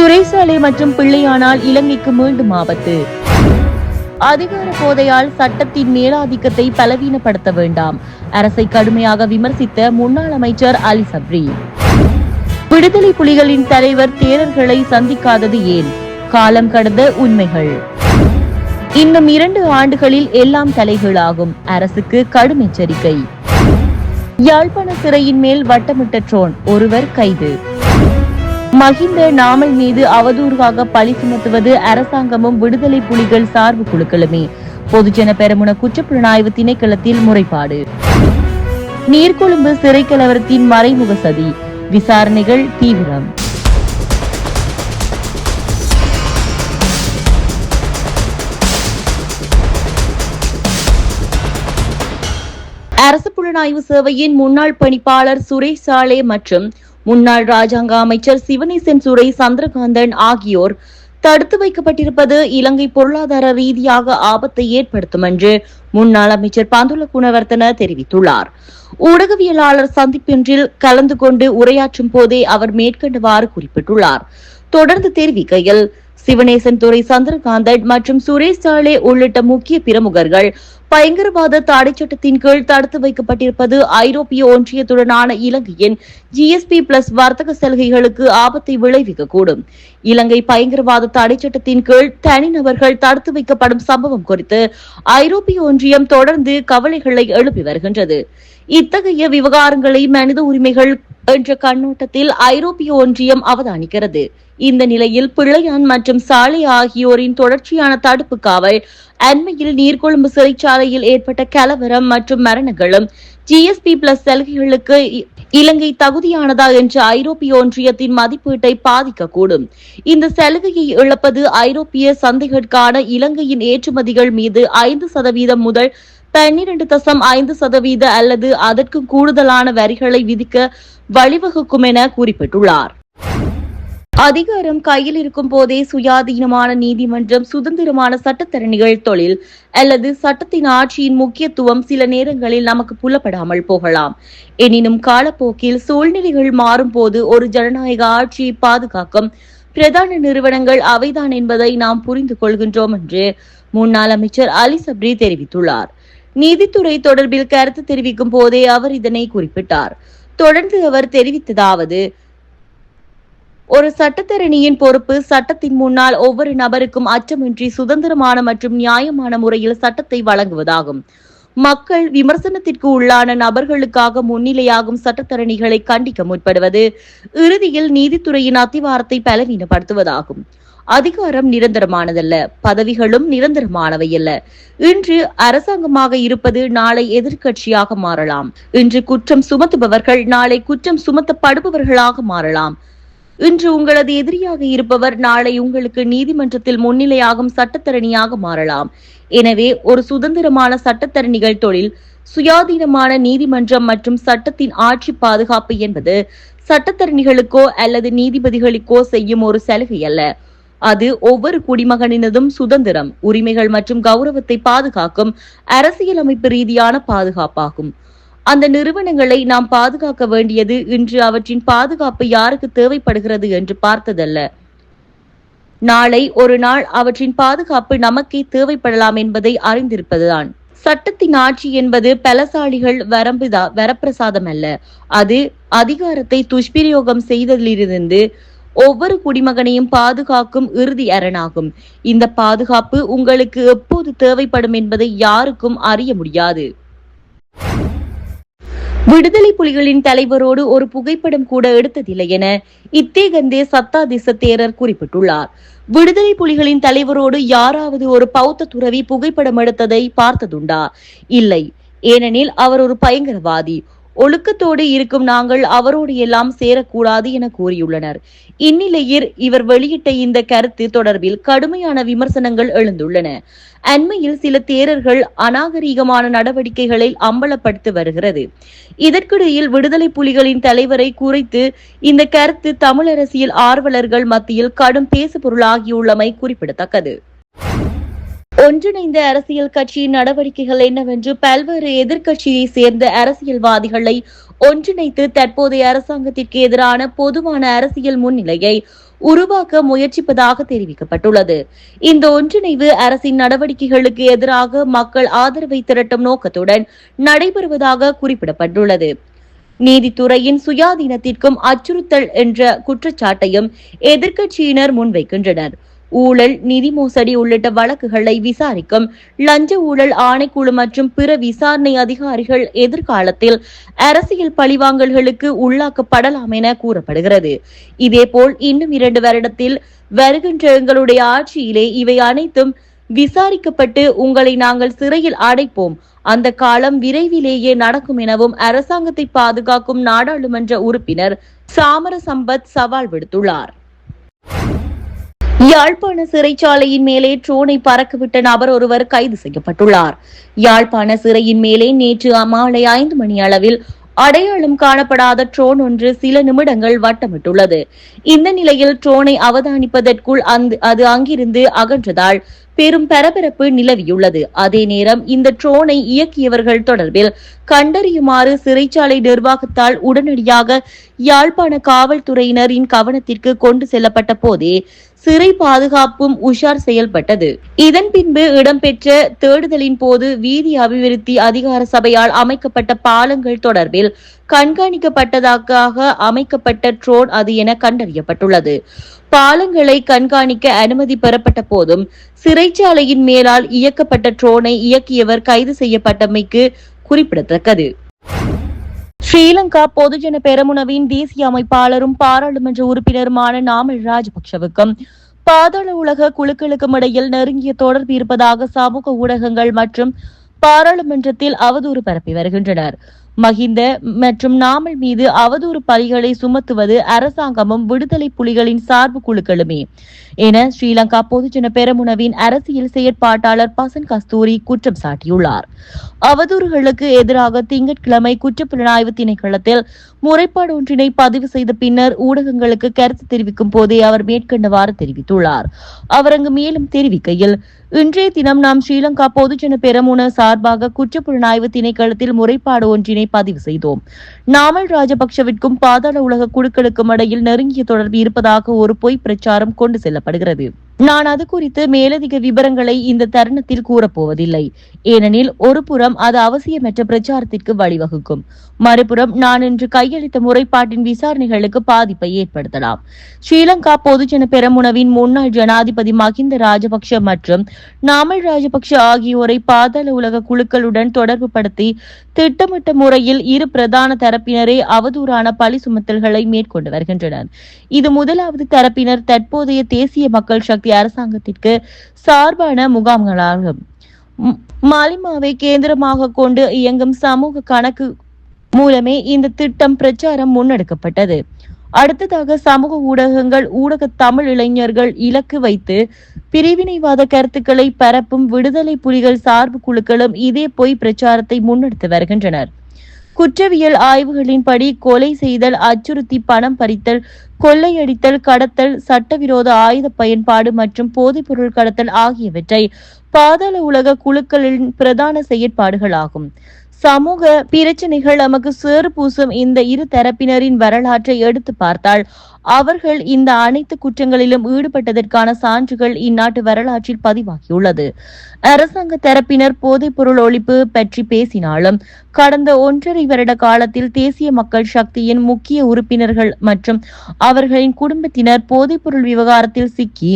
சுரேசாலை மற்றும் பிள்ளையானால் இலங்கைக்கு மீண்டும் ஆபத்து. அதிகார போதையால் சட்டத்தின் மேலாதிக்கத்தை பலவீனப்படுத்த வேண்டாம். அரசை கடுமையாக விமர்சித்த முன்னாள் அமைச்சர் அலி சப்ரி. விடுதலை புலிகளின் தலைவர் தேரர்களை சந்திக்காதது ஏன்? காலம் கடந்த உண்மைகள். இன்னும் 2 ஆண்டுகளில் எல்லாம் தலைகீழாகும். அரசுக்கு கடும் எச்சரிக்கை. யாழ்ப்பாண சிறையின் மேல் வட்டமிட்ட ட்ரோன், ஒருவர் கைது. மஹிந்த நாமல் மீது அவதூறாக பழி சுமத்துவது அரசாங்கமும் விடுதலை புலிகள் சார்பு குழுக்களுமே. பொதுஜன பெரமுன குற்றப்புலனாய்வு திணைக்களத்தில் முறைப்பாடு. நீர்கொழும்பு சிறை கலவரத்தின் மறைமுக சதி, விசாரணைகள் தீவிரம். அரசு புலனாய்வு சேவையின் முன்னாள் பணிப்பாளர் சுரேஷ் சாலே மற்றும் முன்னாள் ராஜாங்க அமைச்சர் சிவனேசன் சுரை சந்திரகாந்தன் ஆகியோர் தடுத்து வைக்கப்பட்டிருப்பது இலங்கை பொருளாதார ரீதியாக ஆபத்தை ஏற்படுத்தும் என்று முன்னாள் அமைச்சர் பந்துல குணவர்த்தன தெரிவித்துள்ளார். ஊடகவியலாளர் சந்திப்பொன்றில் கலந்து கொண்டு உரையாற்றும் போதே அவர் மேற்கண்டவாறு குறிப்பிட்டுள்ளார். தொடர்ந்து தெரிவிக்கையில், சிவனேசன் துரை சந்திரகாந்தன் மற்றும் சுரேஷ் சாலே உள்ளிட்ட முக்கிய பிரமுகர்கள் பயங்கரவாத தடை சட்டத்தின் கீழ் தடுத்து வைக்கப்பட்டிருப்பது ஐரோப்பிய ஒன்றியத்துடனான இலங்கையின் GSP+ வர்த்தக சலுகைகளுக்கு ஆபத்தை விளைவிக்கக்கூடும். இலங்கை பயங்கரவாத தடை சட்டத்தின் கீழ் தனிநபர்கள் தடுத்து வைக்கப்படும் சம்பவம் குறித்து ஐரோப்பிய ஒன்றியம் தொடர்ந்து கவலைகளை எழுப்பி வருகின்றது. இத்தகைய விவகாரங்களை மனித உரிமைகள் என்ற கண்ணோட்டத்தில் ஐரோப்பிய ஒன்றியம் அவதானிக்கிறது. இந்த நிலையில் பிள்ளையான் மற்றும் சாலை ஆகியோரின் தொடர்ச்சியான தடுப்பு காவல், அண்மையில் நீர்கொழும்பு சிறைச்சாலையில் ஏற்பட்ட கலவரம் மற்றும் மரணங்களும் GSP+ சலுகைகளுக்கு இலங்கை தகுதியானதா என்ற ஐரோப்பிய ஒன்றியத்தின் மதிப்பீட்டை பாதிக்கக்கூடும். இந்த சலுகையை இழப்பது ஐரோப்பிய சந்தைகளுக்கான இலங்கையின் ஏற்றுமதிகள் மீது 5% முதல் 12.5% அல்லது அதற்கும் கூடுதலான வரிகளை விதிக்க வழிவகுக்கும் என குறிப்பிட்டுள்ளார். அதிகாரம் கையில் இருக்கும் போதே சுயாதீனமான நீதிமன்றம், சுதந்திரமான சட்டத்தரணிகள் தொழில் அல்லது சட்டத்தின் ஆட்சியின் முக்கியத்துவம் சில நேரங்களில் நமக்கு புலப்படாமல் போகலாம். எனினும் காலப்போக்கில் சூழ்நிலைகள் மாறும் போது ஒரு ஜனநாயக ஆட்சியை பாதுகாக்கும் பிரதான நிறுவனங்கள் அவைதான் என்பதை நாம் புரிந்து கொள்கின்றோம் என்று முன்னாள் அமைச்சர் அலி சப்ரி தெரிவித்துள்ளார். நீதித்துறை தொடர்பில் கருத்து தெரிவிக்கும் போதே அவர் இதனை குறிப்பிட்டார். தொடர்ந்து அவர் தெரிவித்ததாவது, ஒரு சட்டத்தரணியின் பொறுப்பு சட்டத்தின் முன்னால் ஒவ்வொரு நபருக்கும் அச்சமின்றி சுதந்திரமான மற்றும் நியாயமான முறையில் சட்டத்தை வழங்குவதாகும். மக்கள் விமர்சனத்திற்கு உள்ளான நபர்களுக்காக முன்னிலையாகும் சட்டத்தரணிகளை கண்டிக்க முற்படுவது இறுதியில் நீதித்துறையின் அத்திவாரத்தை பலவீனப்படுத்துவதாகும். அதிகாரம் நிரந்தரமானதல்ல, பதவிகளும் நிரந்தரமானவை அல்ல. இன்று அரசாங்கமாக இருப்பது நாளை எதிர்க்கட்சியாக மாறலாம். இன்று குற்றம் சுமத்துபவர்கள் நாளை குற்றம் சுமத்தப்படுபவர்களாக மாறலாம். இன்று உங்களது எதிரியாக இருப்பவர் நாளை உங்களுக்கு நீதிமன்றத்தில் முன்னிலையாகும் சட்டத்தரணியாக மாறலாம். எனவே ஒரு சுதந்திரமான சட்டத்தரணிகள் தொழில், சுயாதீனமான நீதிமன்றம் மற்றும் சட்டத்தின் ஆட்சி பாதுகாப்பு என்பது சட்டத்தரணிகளுக்கோ அல்லது நீதிபதிகளுக்கோ செய்யும் ஒரு சலுகை அல்ல. அது ஒவ்வொரு குடிமகனினதும் சுதந்திரம், உரிமைகள் மற்றும் கௌரவத்தை பாதுகாக்கும் அரசியலமைப்பு ரீதியான பாதுகாப்பாகும். அந்த நிறுவனங்களை நாம் பாதுகாக்க வேண்டியது இன்று அவற்றின் பாதுகாப்பு யாருக்கு தேவைப்படுகிறது என்று பார்த்ததல்ல. நாளை ஒரு நாள் அவற்றின் பாதுகாப்பு நமக்கே தேவைப்படலாம் என்பதை அறிந்திருப்பதுதான். சட்டத்தின் ஆட்சி என்பது பலசாலிகள் வரப்பிரசாதம் அல்ல. அது அதிகாரத்தை துஷ்பிரயோகம் செய்ததிலிருந்து ஒவ்வொரு குடிமகனையும் பாதுகாக்கும் இறுதி அரணாகும். இந்த பாதுகாப்பு உங்களுக்கு எப்போது தேவைப்படும் என்பதை யாருக்கும் அறிய முடியாது. விடுதலை புலிகளின் தலைவரோடு ஒரு புகைப்படம் கூட எடுத்ததில்லை என இத்தேகந்தே சத்தாதிச தேரர் குறிப்பிட்டுள்ளார். விடுதலை புலிகளின் தலைவரோடு யாராவது ஒரு பௌத்த துறவி புகைப்படம் எடுத்ததை பார்த்ததுண்டா? இல்லை. ஏனெனில் அவர் ஒரு பயங்கரவாதி. ஒழுக்கத்தோடு இருக்கும் நாங்கள் அவரோடு எல்லாம் சேரக்கூடாது என கூறியுள்ளனர். இந்நிலையில் இவர் வெளியிட்ட இந்த கருத்து தொடர்பில் கடுமையான விமர்சனங்கள் எழுந்துள்ளன. அண்மையில் சில தேரர்கள் அநாகரீகமான நடவடிக்கைகளை அம்பலப்படுத்தி வருகிறது. இதற்கிடையில் விடுதலை புலிகளின் தலைவரை குறித்து இந்த கருத்து தமிழ் அரசியல் ஆர்வலர்கள் மத்தியில் கடும் பேசுபொருளாகியுள்ளமை குறிப்பிடத்தக்கது. ஒன்றிணைந்த அரசியல் கட்சியின் நடவடிக்கைகள் என்னவென்று பல்வேறு எதிர்க்கட்சியை சேர்ந்த அரசியல்வாதிகளை ஒன்றிணைத்து தற்போதைய அரசாங்கத்திற்கு எதிரான பொதுவான அரசியல் முன்னிலையை உருவாக்க முயற்சிப்பதாக தெரிவிக்கப்பட்டுள்ளது. இந்த ஒன்றிணைவு அரசின் நடவடிக்கைகளுக்கு எதிராக மக்கள் ஆதரவை திரட்டும் நோக்கத்துடன் நடைபெறுவதாக குறிப்பிடப்பட்டுள்ளது. நீதித்துறையின் சுயாதீனத்திற்கும் அச்சுறுத்தல் என்ற குற்றச்சாட்டையும் எதிர்க்கட்சியினர் முன்வைக்கின்றனர். ஊழல், நிதி மோசடி உள்ளிட்ட வழக்குகளை விசாரிக்கும் லஞ்ச ஊழல் ஆணைக்குழு மற்றும் பிற விசாரணை அதிகாரிகள் எதிர்காலத்தில் அரசியல் பழிவாங்கல்களுக்கு உள்ளாக்கப்படலாம் என கூறப்படுகிறது. இதேபோல் இன்னும் 2 வருடத்தில் வருகின்ற எங்களுடைய ஆட்சியிலே இவை அனைத்தும் விசாரிக்கப்பட்டு உங்களை நாங்கள் சிறையில் அடைப்போம், அந்த காலம் விரைவிலேயே நடக்கும் எனவும் அரசாங்கத்தை பாதுகாக்கும் நாடாளுமன்ற உறுப்பினர் சாமர சம்பத் சவால் விடுத்துள்ளார். யாழ்ப்பாண சிறைச்சாலையின் மேலே ட்ரோனை பறக்கவிட்ட நபர் ஒருவர் கைது செய்யப்பட்டுள்ளார். யாழ்ப்பாண சிறையின் மேலே நேற்று மாலை 5 மணி அளவில் அடையாளம் காணப்படாத ட்ரோன் ஒன்று சில நிமிடங்கள் வட்டமிட்டுள்ளது. இந்த நிலையில் ட்ரோனை அவதானிப்பதற்குள் அது அங்கிருந்து அகன்றதால் பெரும் பரபரப்பு நிலவியுள்ளது. அதே நேரம் இந்த ட்ரோனை இயக்கியவர்கள் தொடர்பில் கண்டறியுமாறு சிறைச்சாலை நிர்வாகத்தால் உடனடியாக யாழ்ப்பாண காவல்துறையினரின் கவனத்திற்கு கொண்டு செல்லப்பட்ட போதே சிறை பாதுகாப்பும் உஷார் செயல்பட்டது. இதன் பின்பு இடம்பெற்ற தேடுதலின் போது வீதி அபிவிருத்தி அதிகார சபையால் அமைக்கப்பட்ட பாலங்கள் தொடர்பில் கண்காணிக்கப்பட்டதாக அமைக்கப்பட்ட ட்ரோன் அது என கண்டறியப்பட்டுள்ளது. பாலங்களை கண்காணிக்க அனுமதி பெறப்பட்ட போதும் சிறைச்சாலையின் மேலால் இயக்கப்பட்ட ட்ரோனை இயக்கியவர் கைது செய்யப்பட்டமைக்கு குறிப்பிடத்தக்கது. ஸ்ரீலங்கா பொதுஜன பெரமுனவின் தேசிய அமைப்பாளரும் பாராளுமன்ற உறுப்பினருமான நாமல் ராஜபக்சவுக்கும் பாதாள உலக குழுக்களுக்கும் இடையில் நெருங்கிய தொடர்பு இருப்பதாக சமூக ஊடகங்கள் மற்றும் பாராளுமன்றத்தில் அவதூறு பரப்பி வருகின்றனர். மஹிந்த மற்றும் நாமல் மீது அவதூறு பழிகளை சுமத்துவது அரசாங்கமும் விடுதலை புலிகளின் சார்பு குழுக்களுமே என ஸ்ரீலங்கா பொதுஜன பெரமுனவின் அரசியல் செயற்பாட்டாளர் பசன் கஸ்தூரி குற்றம் சாட்டியுள்ளார். அவதூறுகளுக்கு எதிராக திங்கட்கிழமை குற்றப்புலனாய்வு திணைக்களத்தில் முறைப்பாடு ஒன்றினை பதிவு செய்த பின்னர் ஊடகங்களுக்கு கருத்து தெரிவிக்கும் போதே அவர் மேற்கண்டவாறு தெரிவித்துள்ளார். அவர் அங்கு மேலும் தெரிவிக்கையில், இன்றைய தினம் நாம் ஸ்ரீலங்கா பொதுஜன பெரமுன சார்பாக குற்றப்புலனாய்வு திணைக்களத்தில் முறைப்பாடு ஒன்றினை பதிவு செய்தோம். நாமல் ராஜபக்சவிற்கும் பாதாள உலக குழுக்களுக்கும் இடையில் நெருங்கிய தொடர்பு இருப்பதாக ஒரு பொய் பிரச்சாரம் கொண்டு செல்லப்படுகிறது. நான் அது குறித்து மேலதிக விவரங்களை இந்த தருணத்தில் கூறப்போவதில்லை. ஏனெனில் ஒரு புறம் அது அவசியமற்ற பிரச்சாரத்திற்கு வழிவகுக்கும், மறுபுறம் நான் இன்று கையளித்த முறைப்பாட்டின் விசாரணைகளுக்கு பாதிப்பை ஏற்படுத்தலாம். ஸ்ரீலங்கா பொதுஜன பெரமுனவின் முன்னாள் ஜனாதிபதி மஹிந்த ராஜபக்ஷ மற்றும் நாமல் ராஜபக்ஷ ஆகியோரை பாதாள உலக குழுக்களுடன் தொடர்பு படுத்தி திட்டமிட்ட முறையில் இரு பிரதான தரப்பினரே அவதூறான பழி சுமத்தல்களை மேற்கொண்டு வருகின்றனர். இது முதலாவது தரப்பினர் தற்போதைய தேசிய மக்கள் சக்தி அரசாங்கத்திற்கு சார்பான முகாம்களாகும். மாலிமாவை கேந்திரமாக கொண்டு இயங்கும் சமூக கணக்கு மூலமே இந்த திட்டம் பிரச்சாரம் முன்னெடுக்கப்பட்டது. அடுத்ததாக சமூக ஊடகங்கள், ஊடக தமிழ் இளைஞர்கள் இலக்கு வைத்து பிரிவினைவாத கருத்துக்களை பரப்பும் விடுதலை புலிகள் சார்பு குழுக்களும் இதே பொய் பிரச்சாரத்தை முன்னெடுத்து வருகின்றனர். குற்றவியல் ஆய்வுகளின்படி கொலை செய்தல், அச்சுறுத்தி பணம் பறித்தல், கொள்ளையடித்தல், கடத்தல், சட்டவிரோத ஆயுத பயன்பாடு மற்றும் போதைப்பொருள் கடத்தல் ஆகியவற்றை பாதாள உலக குழுக்களின் பிரதான செயற்பாடுகளாகும். சமூக பிரச்சனைகள் நமக்கு சேறு பூசும் இந்த இரு தரப்பினரின் வரலாற்றை எடுத்து பார்த்தால் அவர்கள் இந்த அனைத்து குற்றங்களிலும் ஈடுபட்டதற்கான சான்றுகள் இந்நாட்டு வரலாற்றில் பதிவாகியுள்ளது. அரசாங்க தரப்பினர் போதைப் பொருள் ஒழிப்பு பற்றி பேசினாலும் கடந்த 1.5 வருட காலத்தில் தேசிய மக்கள் சக்தியின் முக்கிய உறுப்பினர்கள் மற்றும் அவர்களின் குடும்பத்தினர் போதைப் பொருள் விவகாரத்தில் சிக்கி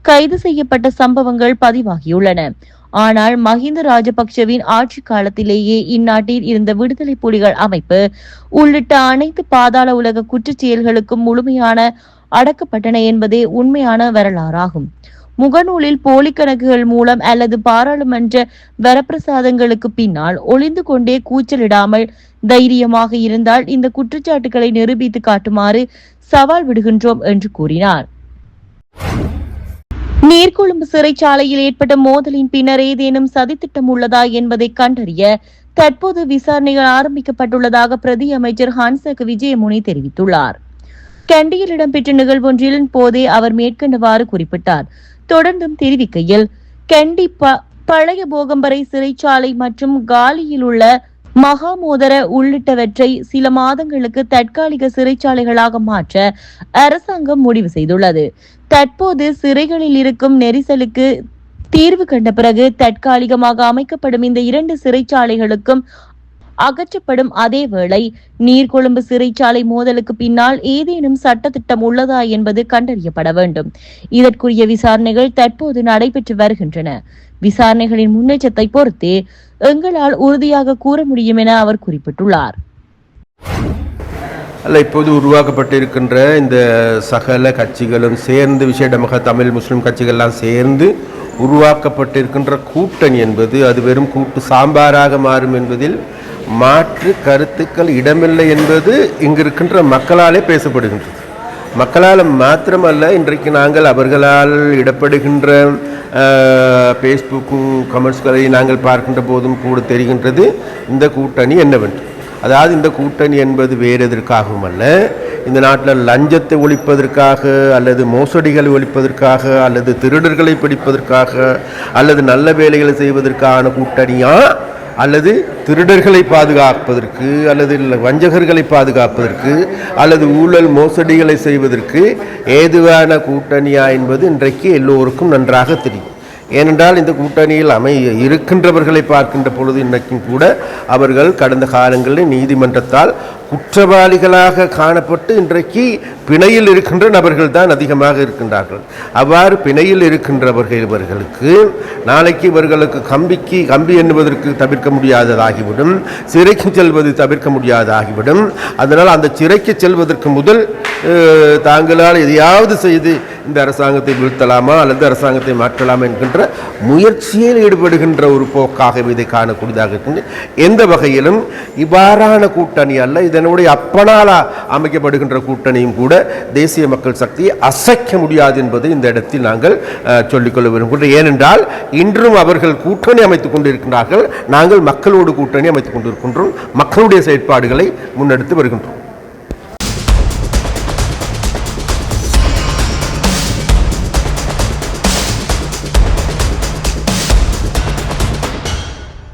கைது செய்யப்பட்ட சம்பவங்கள் பதிவாகியுள்ளன. ஆனால் மஹிந்த ராஜபக்சவின் ஆட்சி காலத்திலேயே இந்நாட்டில் இருந்த விடுதலை புலிகள் அமைப்பு உள்ளிட்ட அனைத்து பாதாள உலக குற்றச் செயல்களுக்கும் முழுமையான அடக்கப்பட்டன என்பதே உண்மையான வரலாறாகும். முகநூலில் போலி கணக்குகள் மூலம் அல்லது பாராளுமன்ற வரப்பிரசாதங்களுக்கு பின்னால் ஒளிந்து கொண்டே கூச்சலிடாமல் தைரியமாக இருந்தால் இந்த குற்றச்சாட்டுகளை நிரூபித்து காட்டுமாறு சவால் விடுகின்றோம் என்று கூறினார். நீர்கொழும்பு சிறைச்சாலையில் ஏற்பட்ட மோதலின் பின்னர் ஏதேனும் சதித்திட்டம் உள்ளதா என்பதை கண்டறிய தற்போது விசாரணைகள் ஆரம்பிக்கப்பட்டுள்ளதாக பிரதி அமைச்சர் ஹன்சக விஜயமுனி தெரிவித்துள்ளார். கண்டியில் இடம்பெற்ற நிகழ்வொன்றின் போதே அவர் மேற்கண்டவாறு குறிப்பிட்டார். தொடர்ந்தும் தெரிவிக்கையில், கண்டி பழைய போகம்பரை சிறைச்சாலை மற்றும் காலியில் உள்ள மகாமோதர உள்ளிட்டவற்றை சில மாதங்களுக்கு தற்காலிக சிறைச்சாலைகளாக மாற்ற அரசாங்கம் முடிவு செய்துள்ளது. தற்போது சிறைகளில் இருக்கும் நெரிசலுக்கு தீர்வு கண்ட பிறகு தற்காலிகமாக அமைக்கப்படும் இந்த 2 சிறைச்சாலைகளுக்கும் அகற்றப்படும். அதேவேளை நீர்கொழும்பு சிறைச்சாலை மோதலுக்கு பின்னால் ஏதேனும் சட்டத்திட்டம் உள்ளதா என்பது கண்டறியப்பட வேண்டும். இதற்குரிய விசாரணைகள் தற்போது நடைபெற்று வருகின்றன. விசாரணைகளின் முன்னேற்றத்தை பொறுத்தே எங்களால் உறுதியாக கூற முடியும் என அவர் குறிப்பிட்டுள்ளார். இப்போது உருவாக்கப்பட்டிருக்கின்ற இந்த சகல கட்சிகளும் சேர்ந்து, விசேடமாக தமிழ் முஸ்லிம் கட்சிகள்லாம் சேர்ந்து உருவாக்கப்பட்டிருக்கின்ற கூட்டணி என்பது அது வெறும் கூட்டு சாம்பாராக மாறும் என்பதில் மாற்று கருத்துக்கள் இடமில்லை என்பது இங்கு இருக்கின்ற மக்களாலே பேசப்படுகின்றது. மக்களால் மாத்திரமல்ல, இன்றைக்கு நாங்கள் அவர்களால் இடப்படுகின்ற ஃபேஸ்புக்கும் கமெண்ட்ஸ்களை நாங்கள் பார்க்கின்ற போதும் கூட தெரிகின்றது இந்த கூட்டணி என்னவென்று. அதாவது இந்த கூட்டணி என்பது வேறு எதற்காகவும் அல்ல, இந்த நாட்டில் லஞ்சத்தை ஒழிப்பதற்காக அல்லது மோசடிகளை ஒழிப்பதற்காக அல்லது திருடர்களை பிடிப்பதற்காக அல்லது நல்ல வேலைகளை செய்வதற்கான கூட்டணியா அல்லது திருடர்களை பாதுகாப்பதற்கு அல்லது வஞ்சகர்களை பாதுகாப்பதற்கு அல்லது ஊழல் மோசடிகளை செய்வதற்கு ஏதுவான கூட்டணியா என்பது இன்றைக்கு எல்லோருக்கும் நன்றாக தெரியும். ஏனென்றால் இந்த கூட்டணியில் இருக்கின்றவர்களை பார்க்கின்ற பொழுது இன்றைக்கும் கூட அவர்கள் கடந்த காலங்களில் நீதிமன்றத்தால் குற்றவாளிகளாக காணப்பட்டு இன்றைக்கு பிணையில் இருக்கின்ற நபர்கள் தான் அதிகமாக இருக்கின்றார்கள். அவ்வாறு பிணையில் இருக்கின்றவர்களுக்கு நாளைக்கு இவர்களுக்கு கம்பி எண்ணுவதற்கு தவிர்க்க முடியாததாகிவிடும், சிறைக்கு செல்வது தவிர்க்க முடியாததாகிவிடும். அதனால் அந்த சிறைக்கு செல்வதற்கு முதல் தாங்களால் எதையாவது செய்து இந்த அரசாங்கத்தை வீழ்த்தலாமா அல்லது அரசாங்கத்தை மாற்றலாமா என்கின்ற முயற்சியில் ஈடுபடுகின்ற ஒரு போக்காக இதை காணக்கூடியதாக இருக்கின்ற எந்த வகையிலும் இவ்வாறான கூட்டணி அல்ல. இதனுடைய அப்பனால் அமைக்கப்படுகின்ற கூட்டணியும் கூட தேசிய மக்கள் சக்தியை அசைக்க முடியாது என்பதை இந்த இடத்தில் நாங்கள் சொல்லிக்கொள்ள விரும்புகின்றோம். ஏனென்றால் இன்றும் அவர்கள் கூட்டணி அமைத்துக் கொண்டிருக்கிறார்கள், நாங்கள் மக்களோடு கூட்டணி அமைத்துக் கொண்டிருக்கின்றோம், மக்களுடைய செயற்பாடுகளை முன்னெடுத்து வருகின்றோம்.